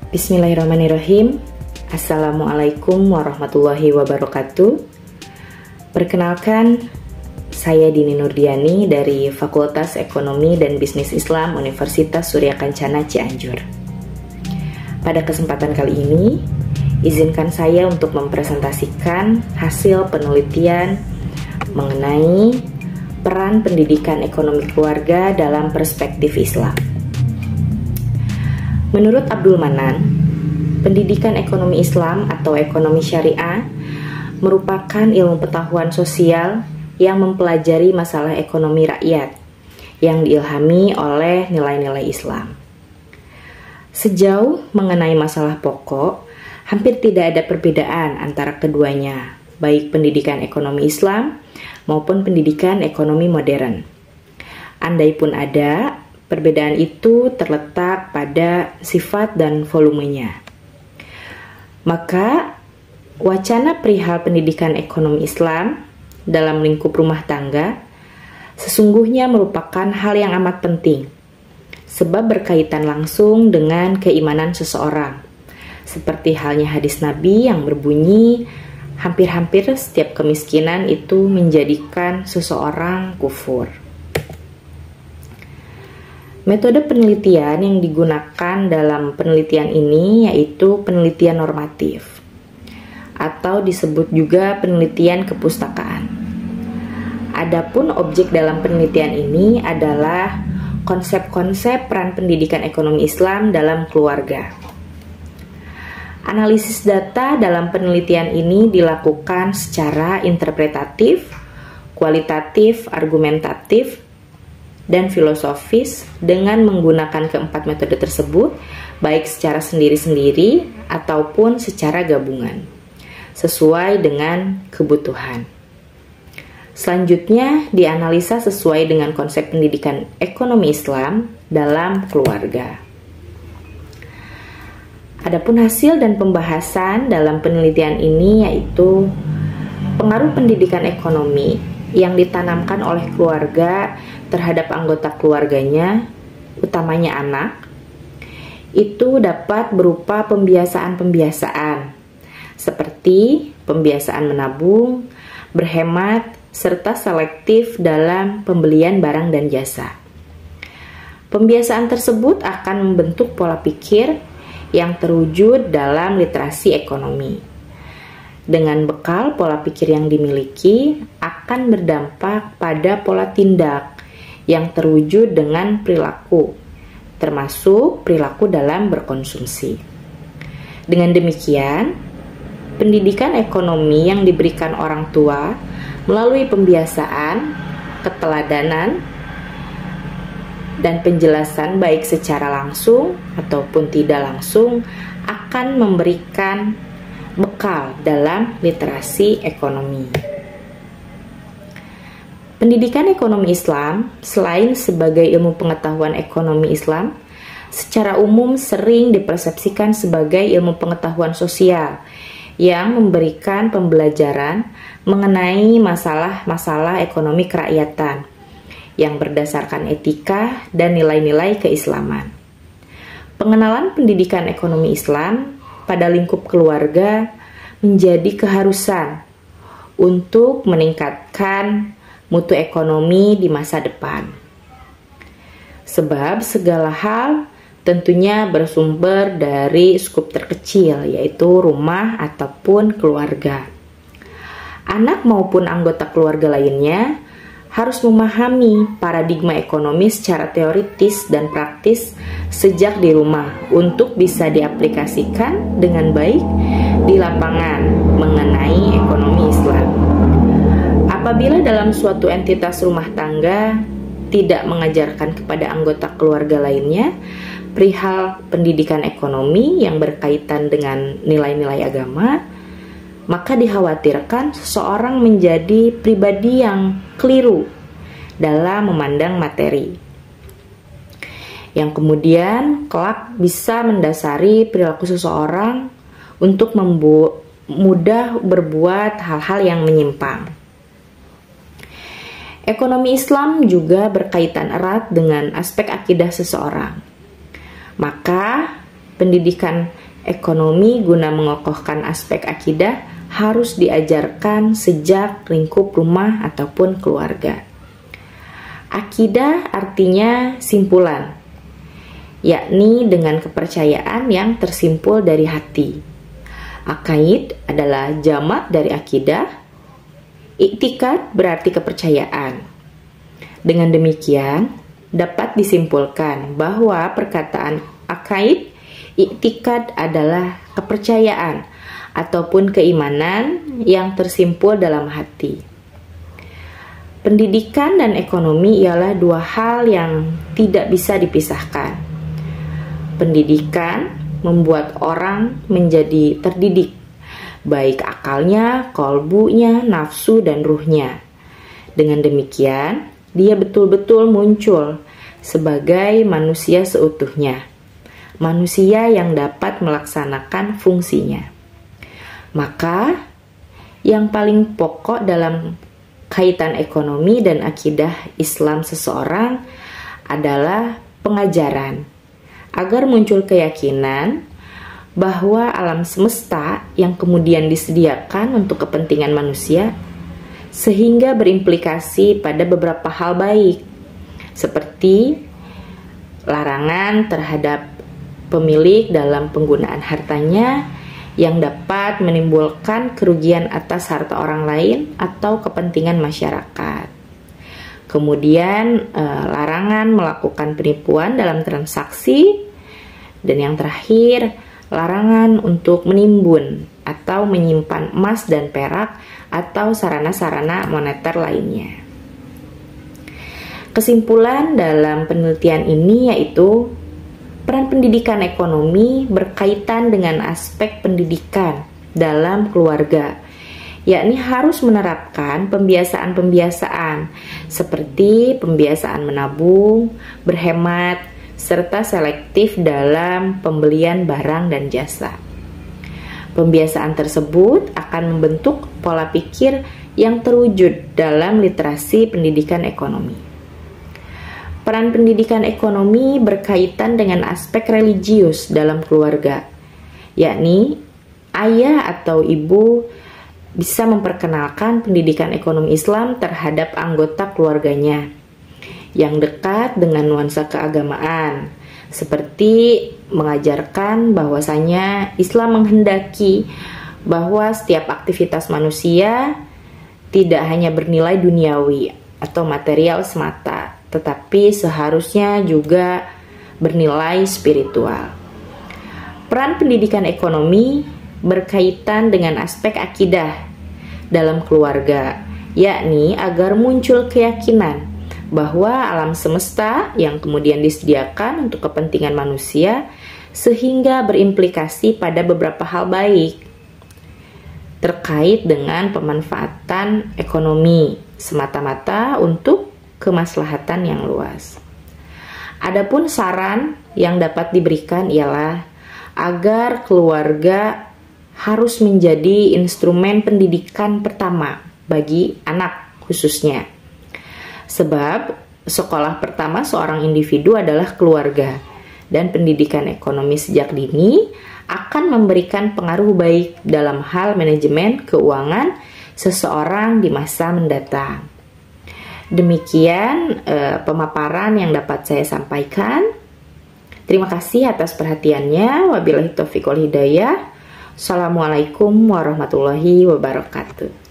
Bismillahirrahmanirrahim. Assalamualaikum warahmatullahi wabarakatuh. Perkenalkan, saya Dini Nurdiani dari Fakultas Ekonomi dan Bisnis Islam Universitas Surya Kencana Cianjur. Pada kesempatan kali ini, izinkan saya untuk mempresentasikan hasil penelitian mengenai peran pendidikan ekonomi keluarga dalam perspektif Islam. Menurut Abdul Manan, pendidikan ekonomi Islam atau ekonomi syariah merupakan ilmu pengetahuan sosial yang mempelajari masalah ekonomi rakyat yang diilhami oleh nilai-nilai Islam. Sejauh mengenai masalah pokok, hampir tidak ada perbedaan antara keduanya, baik pendidikan ekonomi Islam maupun pendidikan ekonomi modern. Andaipun ada, perbedaan itu terletak pada sifat dan volumenya. Maka, wacana perihal pendidikan ekonomi Islam dalam lingkup rumah tangga sesungguhnya merupakan hal yang amat penting, sebab berkaitan langsung dengan keimanan seseorang. Seperti halnya hadis Nabi yang berbunyi, hampir-hampir setiap kemiskinan itu menjadikan seseorang kufur. Metode penelitian yang digunakan dalam penelitian ini yaitu penelitian normatif, atau disebut juga penelitian kepustakaan. Adapun objek dalam penelitian ini adalah konsep-konsep peran pendidikan ekonomi Islam dalam keluarga. Analisis data dalam penelitian ini dilakukan secara interpretatif, kualitatif, argumentatif, dan filosofis dengan menggunakan keempat metode tersebut, baik secara sendiri-sendiri ataupun secara gabungan, sesuai dengan kebutuhan. Selanjutnya, dianalisa sesuai dengan konsep pendidikan ekonomi Islam dalam keluarga. Adapun hasil dan pembahasan dalam penelitian ini yaitu pengaruh pendidikan ekonomi yang ditanamkan oleh keluarga terhadap anggota keluarganya, utamanya anak, itu dapat berupa pembiasaan-pembiasaan seperti pembiasaan menabung, berhemat, serta selektif dalam pembelian barang dan jasa. Pembiasaan tersebut akan membentuk pola pikir yang terwujud dalam literasi ekonomi. Dengan bekal pola pikir yang dimiliki akan berdampak pada pola tindak yang terwujud dengan perilaku, termasuk perilaku dalam berkonsumsi. Dengan demikian, pendidikan ekonomi yang diberikan orang tua melalui pembiasaan, keteladanan, dan penjelasan baik secara langsung ataupun tidak langsung akan memberikan bekal dalam literasi ekonomi. Pendidikan ekonomi Islam, selain sebagai ilmu pengetahuan ekonomi Islam, secara umum sering dipersepsikan sebagai ilmu pengetahuan sosial yang memberikan pembelajaran mengenai masalah-masalah ekonomi kerakyatan yang berdasarkan etika dan nilai-nilai keislaman. Pengenalan pendidikan ekonomi Islam pada lingkup keluarga menjadi keharusan untuk meningkatkan mutu ekonomi di masa depan. Sebab segala hal tentunya bersumber dari skup terkecil, yaitu rumah ataupun keluarga. Anak maupun anggota keluarga lainnya harus memahami paradigma ekonomi secara teoritis dan praktis sejak di rumah untuk bisa diaplikasikan dengan baik di lapangan mengenai ekonomi Islam. Apabila dalam suatu entitas rumah tangga tidak mengajarkan kepada anggota keluarga lainnya perihal pendidikan ekonomi yang berkaitan dengan nilai-nilai agama, maka dikhawatirkan seseorang menjadi pribadi yang keliru dalam memandang materi, yang kemudian kelak bisa mendasari perilaku seseorang untuk mudah berbuat hal-hal yang menyimpang. Ekonomi Islam juga berkaitan erat dengan aspek akidah seseorang. Maka, pendidikan ekonomi guna mengokohkan aspek akidah harus diajarkan sejak lingkup rumah ataupun keluarga. Akidah artinya simpulan, yakni dengan kepercayaan yang tersimpul dari hati. Akaid adalah jamak dari akidah. Iktikad berarti kepercayaan. Dengan demikian, dapat disimpulkan bahwa perkataan akaid, iktikad adalah kepercayaan ataupun keimanan yang tersimpul dalam hati. Pendidikan dan ekonomi ialah dua hal yang tidak bisa dipisahkan. Pendidikan membuat orang menjadi terdidik, baik akalnya, kolbunya, nafsu, dan ruhnya. Dengan demikian, dia betul-betul muncul sebagai manusia seutuhnya, manusia yang dapat melaksanakan fungsinya. Maka, yang paling pokok dalam kaitan ekonomi dan akidah Islam seseorang adalah pengajaran, agar muncul keyakinan bahwa alam semesta yang kemudian disediakan untuk kepentingan manusia, sehingga berimplikasi pada beberapa hal baik, seperti larangan terhadap pemilik dalam penggunaan hartanya yang dapat menimbulkan kerugian atas harta orang lain atau kepentingan masyarakat. Kemudian larangan melakukan penipuan dalam transaksi, dan yang terakhir larangan untuk menimbun atau menyimpan emas dan perak atau sarana-sarana moneter lainnya. Kesimpulan dalam penelitian ini yaitu peran pendidikan ekonomi berkaitan dengan aspek pendidikan dalam keluarga, yakni harus menerapkan pembiasaan-pembiasaan seperti pembiasaan menabung, berhemat, serta selektif dalam pembelian barang dan jasa. Pembiasaan tersebut akan membentuk pola pikir yang terwujud dalam literasi pendidikan ekonomi. Peran pendidikan ekonomi berkaitan dengan aspek religius dalam keluarga, yakni ayah atau ibu bisa memperkenalkan pendidikan ekonomi Islam terhadap anggota keluarganya yang dekat dengan nuansa keagamaan, seperti mengajarkan bahwasanya Islam menghendaki bahwa setiap aktivitas manusia tidak hanya bernilai duniawi atau material semata, tetapi seharusnya juga bernilai spiritual. Peran pendidikan ekonomi berkaitan dengan aspek akidah dalam keluarga, yakni agar muncul keyakinan bahwa alam semesta yang kemudian disediakan untuk kepentingan manusia sehingga berimplikasi pada beberapa hal baik terkait dengan pemanfaatan ekonomi semata-mata untuk kemaslahatan yang luas. Adapun saran yang dapat diberikan ialah agar keluarga harus menjadi instrumen pendidikan pertama bagi anak khususnya. Sebab sekolah pertama seorang individu adalah keluarga, dan pendidikan ekonomi sejak dini akan memberikan pengaruh baik dalam hal manajemen keuangan seseorang di masa mendatang. Demikian pemaparan yang dapat saya sampaikan. Terima kasih atas perhatiannya. Wabillahi taufiq wal hidayah. Assalamualaikum warahmatullahi wabarakatuh.